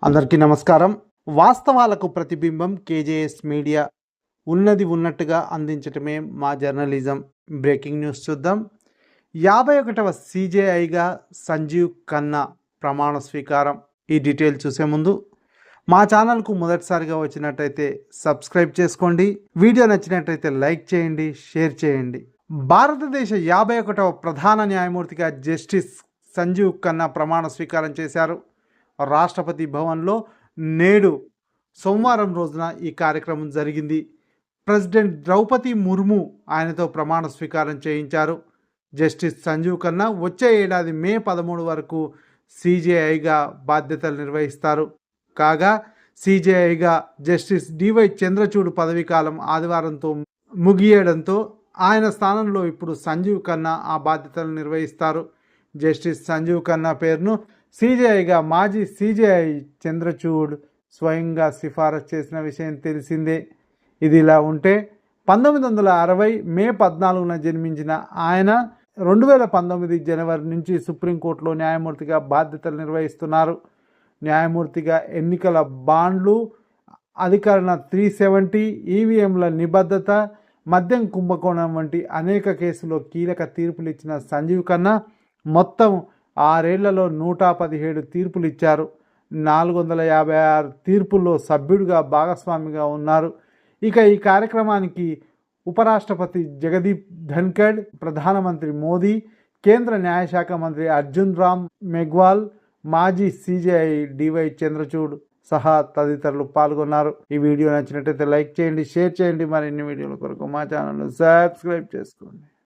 అందరికీ నమస్కారం. వాస్తవాలకు ప్రతిబింబం కేజేఎస్ మీడియా. ఉన్నది ఉన్నట్టుగా అందించటమే మా జర్నలిజం. బ్రేకింగ్ న్యూస్ చూద్దాం. 51వ సీజేఐగా సంజీవ్ ఖన్నా ప్రమాణ స్వీకారం. ఈ డీటెయిల్ చూసే ముందు మా ఛానల్కు మొదటిసారిగా వచ్చినట్టయితే సబ్స్క్రైబ్ చేసుకోండి. వీడియో నచ్చినట్టయితే లైక్ చేయండి, షేర్ చేయండి. భారతదేశ 51వ ప్రధాన న్యాయమూర్తిగా జస్టిస్ సంజీవ్ ఖన్నా ప్రమాణ స్వీకారం చేశారు. రాష్ట్రపతి భవన్లో నేడు సోమవారం రోజున ఈ కార్యక్రమం జరిగింది. ప్రెసిడెంట్ ద్రౌపది ముర్ము ఆయనతో ప్రమాణ స్వీకారం చేయించారు. జస్టిస్ సంజీవ్ ఖన్నా వచ్చే ఏడాది మే 13 వరకు సీజేఐగా బాధ్యతలు నిర్వహిస్తారు. కాగా సీజేఐగా జస్టిస్ డివై చంద్రచూడ్ పదవీకాలం ఆదివారంతో ముగియడంతో ఆయన స్థానంలో ఇప్పుడు సంజీవ్ ఖన్నా ఆ బాధ్యతలు నిర్వహిస్తారు. జస్టిస్ సంజీవ్ ఖన్నా పేరును సీజేఐగా మాజీ సీజేఐ చంద్రచూడ్ స్వయంగా సిఫారసు చేసిన విషయం తెలిసిందే. ఇది ఇలా ఉంటే 1960 మే 14న జన్మించిన ఆయన 2019 జనవరి నుంచి సుప్రీంకోర్టులో న్యాయమూర్తిగా బాధ్యతలు నిర్వహిస్తున్నారు. న్యాయమూర్తిగా ఎన్నికల బాండ్లు, అధికరణ 370, ఈవీఎంల నిబద్ధత, మద్యం కుంభకోణం వంటి అనేక కేసుల్లో కీలక తీర్పులు ఇచ్చిన సంజీవ్ ఖన్నా మొత్తం 6 ఏళ్లలో 117 తీర్పులు ఇచ్చారు. 456 తీర్పుల్లో సభ్యుడిగా భాగస్వామిగా ఉన్నారు. ఇక ఈ కార్యక్రమానికి ఉపరాష్ట్రపతి జగదీప్ ధన్ఖడ్, ప్రధానమంత్రి మోదీ, కేంద్ర న్యాయశాఖ మంత్రి అర్జున్ రామ్ మెఘ్వాల్, మాజీ సీజేఐ డివై చంద్రచూడ్ సహా తదితరులు పాల్గొన్నారు. ఈ వీడియో నచ్చినట్టయితే లైక్ చేయండి, షేర్ చేయండి. మరిన్ని వీడియోల కొరకు మా ఛానల్ను సబ్స్క్రైబ్ చేసుకోండి.